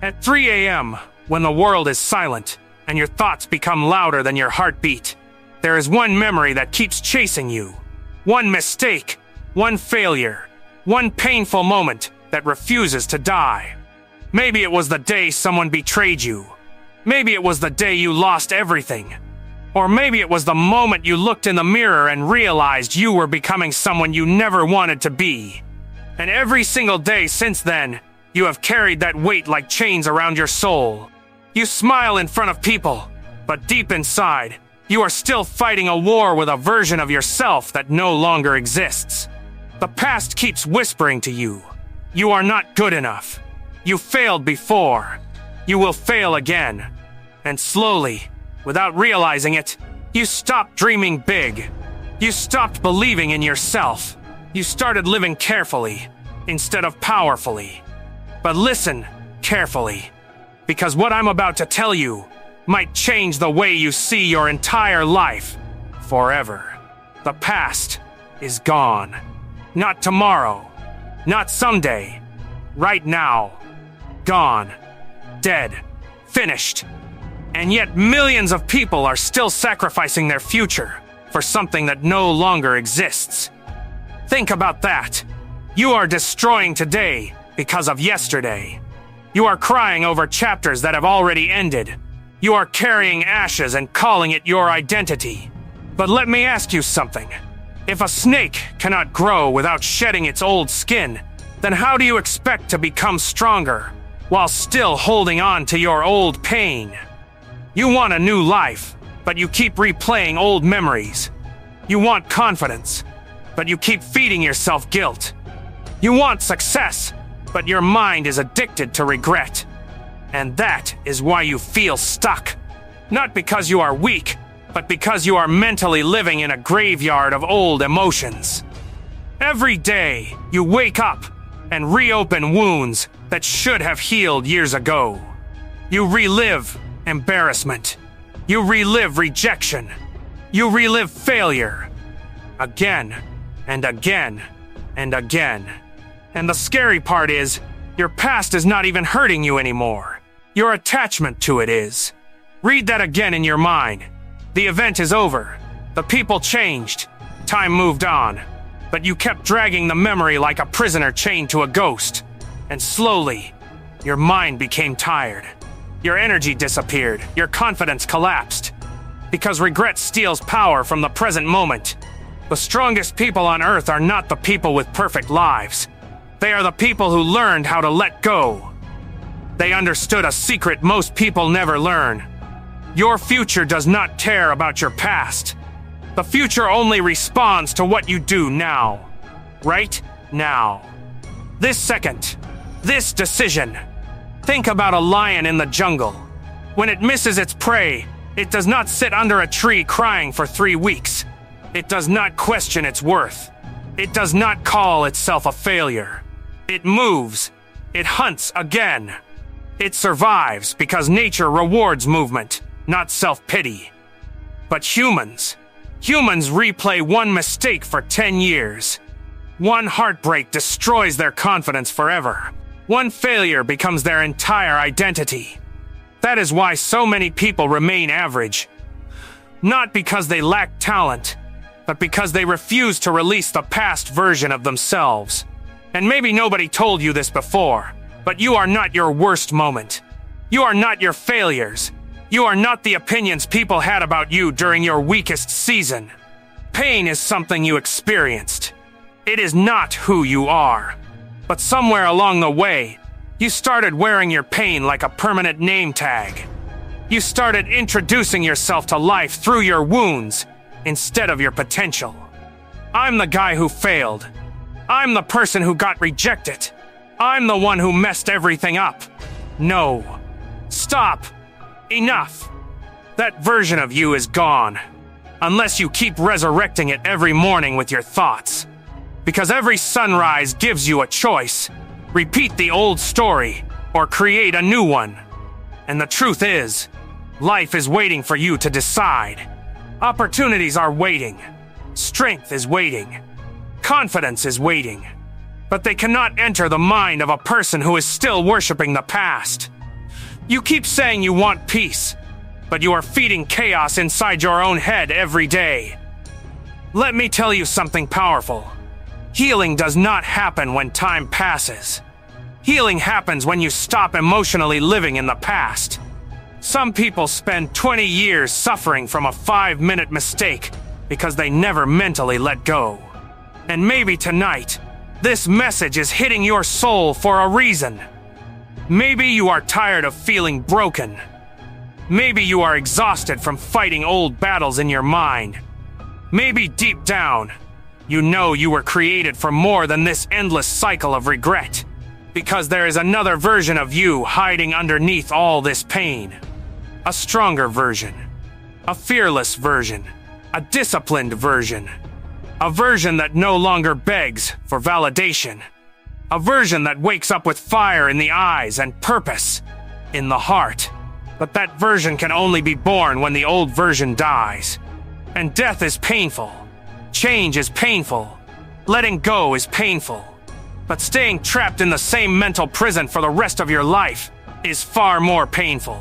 At 3 a.m., when the world is silent and your thoughts become louder than your heartbeat, there is one memory that keeps chasing you. One mistake, one failure, one painful moment that refuses to die. Maybe it was the day someone betrayed you. Maybe it was the day you lost everything. Or maybe it was the moment you looked in the mirror and realized you were becoming someone you never wanted to be. And every single day since then, you have carried that weight like chains around your soul. You smile in front of people, but deep inside, you are still fighting a war with a version of yourself that no longer exists. The past keeps whispering to you, you are not good enough. You failed before. You will fail again. And slowly, without realizing it, you stopped dreaming big. You stopped believing in yourself. You started living carefully, instead of powerfully. But listen carefully, because what I'm about to tell you might change the way you see your entire life forever. The past is gone. Not tomorrow. Not someday. Right now. Gone. Dead. Finished. And yet millions of people are still sacrificing their future for something that no longer exists. Think about that. You are destroying today because of yesterday. You are crying over chapters that have already ended. You are carrying ashes and calling it your identity. But let me ask you something. If a snake cannot grow without shedding its old skin, then how do you expect to become stronger while still holding on to your old pain? You want a new life, but you keep replaying old memories. You want confidence, but you keep feeding yourself guilt. You want success, but your mind is addicted to regret. And that is why you feel stuck. Not because you are weak, but because you are mentally living in a graveyard of old emotions. Every day, you wake up and reopen wounds that should have healed years ago. You relive embarrassment. You relive rejection. You relive failure. Again, and again, and again. And the scary part is, your past is not even hurting you anymore. Your attachment to it is. Read that again in your mind. The event is over. The people changed. Time moved on. But you kept dragging the memory like a prisoner chained to a ghost. And slowly, your mind became tired. Your energy disappeared. Your confidence collapsed. Because regret steals power from the present moment. The strongest people on earth are not the people with perfect lives. They are the people who learned how to let go. They understood a secret most people never learn. Your future does not care about your past. The future only responds to what you do now. Right now. This second. This decision. Think about a lion in the jungle. When it misses its prey, it does not sit under a tree crying for 3 weeks. It does not question its worth. It does not call itself a failure. It moves. It hunts again. It survives because nature rewards movement, not self-pity. But humans replay one mistake for 10 years. One heartbreak destroys their confidence forever. One failure becomes their entire identity. That is why so many people remain average. Not because they lack talent, but because they refuse to release the past version of themselves. And maybe nobody told you this before, but you are not your worst moment. You are not your failures. You are not the opinions people had about you during your weakest season. Pain is something you experienced. It is not who you are. But somewhere along the way, you started wearing your pain like a permanent name tag. You started introducing yourself to life through your wounds instead of your potential. I'm the guy who failed. I'm the person who got rejected. I'm the one who messed everything up. No. Stop. Enough. That version of you is gone. Unless you keep resurrecting it every morning with your thoughts. Because every sunrise gives you a choice. Repeat the old story, or create a new one. And the truth is, life is waiting for you to decide. Opportunities are waiting. Strength is waiting. Confidence is waiting. But they cannot enter the mind of a person who is still worshiping the past. You keep saying you want peace, but you are feeding chaos inside your own head every day. Let me tell you something powerful. Healing does not happen when time passes. Healing happens when you stop emotionally living in the past. Some people spend 20 years suffering from a 5-minute mistake because they never mentally let go. And maybe tonight, this message is hitting your soul for a reason. Maybe you are tired of feeling broken. Maybe you are exhausted from fighting old battles in your mind. Maybe deep down, you know you were created for more than this endless cycle of regret. Because there is another version of you hiding underneath all this pain. A stronger version. A fearless version. A disciplined version. A version that no longer begs for validation. A version that wakes up with fire in the eyes and purpose in the heart. But that version can only be born when the old version dies. And death is painful. Change is painful. Letting go is painful. But staying trapped in the same mental prison for the rest of your life is far more painful.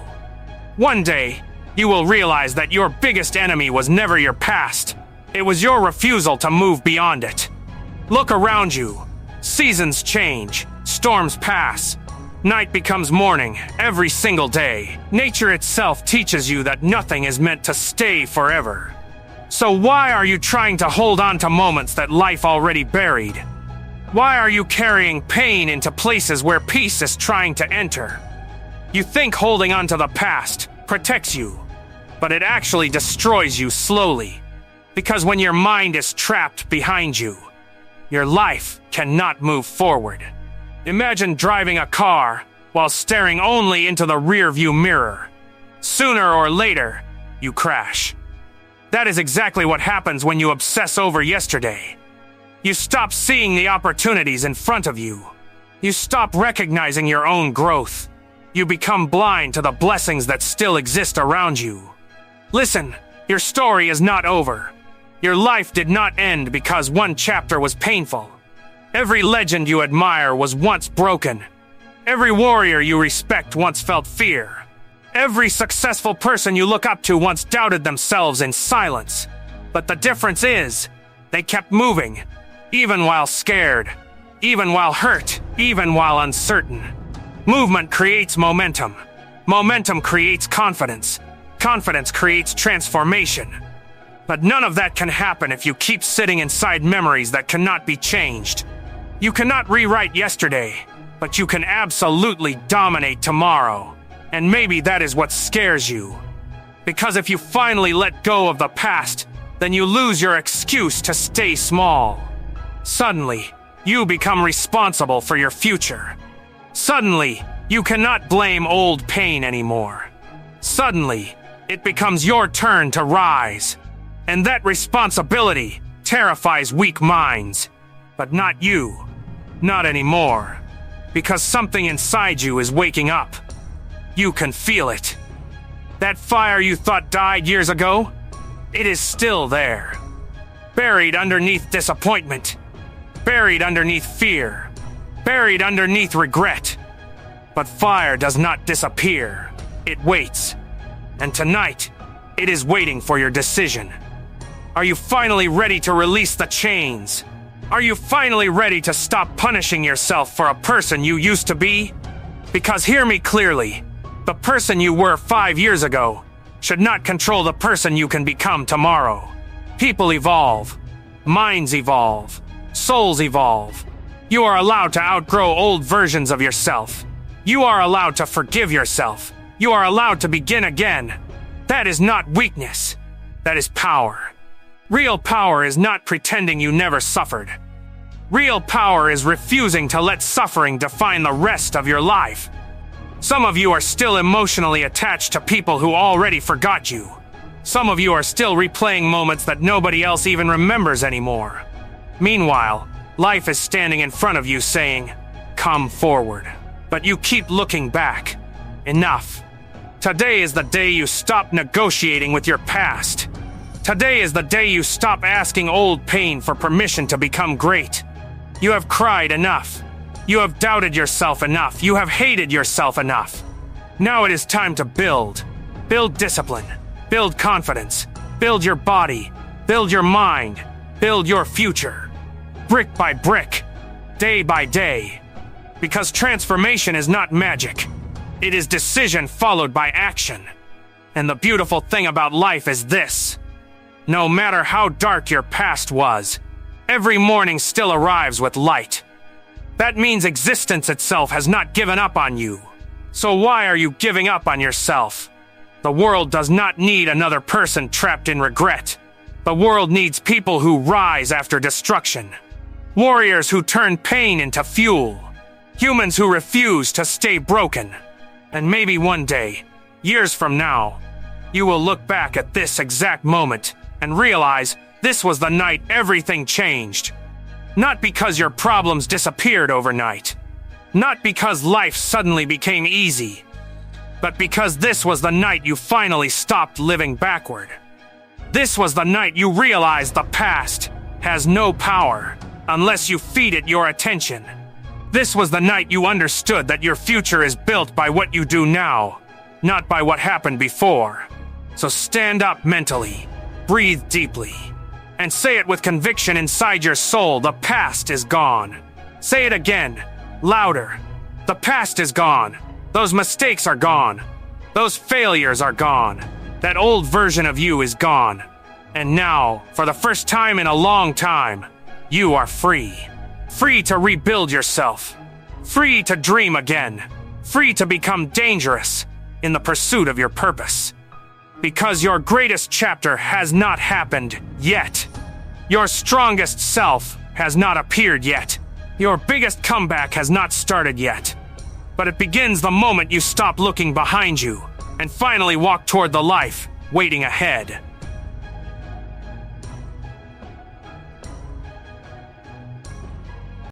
One day, you will realize that your biggest enemy was never your past. It was your refusal to move beyond it. Look around you. Seasons change. Storms pass. Night becomes morning every single day. Nature itself teaches you that nothing is meant to stay forever. So why are you trying to hold on to moments that life already buried? Why are you carrying pain into places where peace is trying to enter? You think holding on to the past protects you, but it actually destroys you slowly. Because when your mind is trapped behind you, your life cannot move forward. Imagine driving a car while staring only into the rearview mirror. Sooner or later, you crash. That is exactly what happens when you obsess over yesterday. You stop seeing the opportunities in front of you. You stop recognizing your own growth. You become blind to the blessings that still exist around you. Listen, your story is not over. Your life did not end because one chapter was painful. Every legend you admire was once broken. Every warrior you respect once felt fear. Every successful person you look up to once doubted themselves in silence. But the difference is, they kept moving, even while scared, even while hurt, even while uncertain. Movement creates momentum. Momentum creates confidence. Confidence creates transformation. But none of that can happen if you keep sitting inside memories that cannot be changed. You cannot rewrite yesterday, but you can absolutely dominate tomorrow. And maybe that is what scares you. Because if you finally let go of the past, then you lose your excuse to stay small. Suddenly, you become responsible for your future. Suddenly, you cannot blame old pain anymore. Suddenly, it becomes your turn to rise. And that responsibility terrifies weak minds. But not you. Not anymore. Because something inside you is waking up. You can feel it. That fire you thought died years ago, it is still there. Buried underneath disappointment. Buried underneath fear. Buried underneath regret. But fire does not disappear. It waits. And tonight, it is waiting for your decision. Are you finally ready to release the chains? Are you finally ready to stop punishing yourself for a person you used to be? Because hear me clearly. The person you were 5 years ago should not control the person you can become tomorrow. People evolve. Minds evolve. Souls evolve. You are allowed to outgrow old versions of yourself. You are allowed to forgive yourself. You are allowed to begin again. That is not weakness. That is power. Real power is not pretending you never suffered. Real power is refusing to let suffering define the rest of your life. Some of you are still emotionally attached to people who already forgot you. Some of you are still replaying moments that nobody else even remembers anymore. Meanwhile, life is standing in front of you saying, "Come forward." But you keep looking back. Enough. Today is the day you stop negotiating with your past. Today is the day you stop asking old pain for permission to become great. You have cried enough. You have doubted yourself enough. You have hated yourself enough. Now it is time to build. Build discipline. Build confidence. Build your body. Build your mind. Build your future. Brick by brick. Day by day. Because transformation is not magic. It is decision followed by action. And the beautiful thing about life is this. No matter how dark your past was, every morning still arrives with light. That means existence itself has not given up on you. So why are you giving up on yourself? The world does not need another person trapped in regret. The world needs people who rise after destruction. Warriors who turn pain into fuel. Humans who refuse to stay broken. And maybe one day, years from now, you will look back at this exact moment and realize this was the night everything changed. Not because your problems disappeared overnight. Not because life suddenly became easy. But because this was the night you finally stopped living backward. This was the night you realized the past has no power unless you feed it your attention. This was the night you understood that your future is built by what you do now, not by what happened before. So stand up mentally, breathe deeply, and say it with conviction inside your soul: the past is gone. Say it again, louder. The past is gone. Those mistakes are gone. Those failures are gone. That old version of you is gone. And now, for the first time in a long time, you are free. Free to rebuild yourself. Free to dream again. Free to become dangerous in the pursuit of your purpose. Because your greatest chapter has not happened yet. Your strongest self has not appeared yet. Your biggest comeback has not started yet. But it begins the moment you stop looking behind you and finally walk toward the life waiting ahead.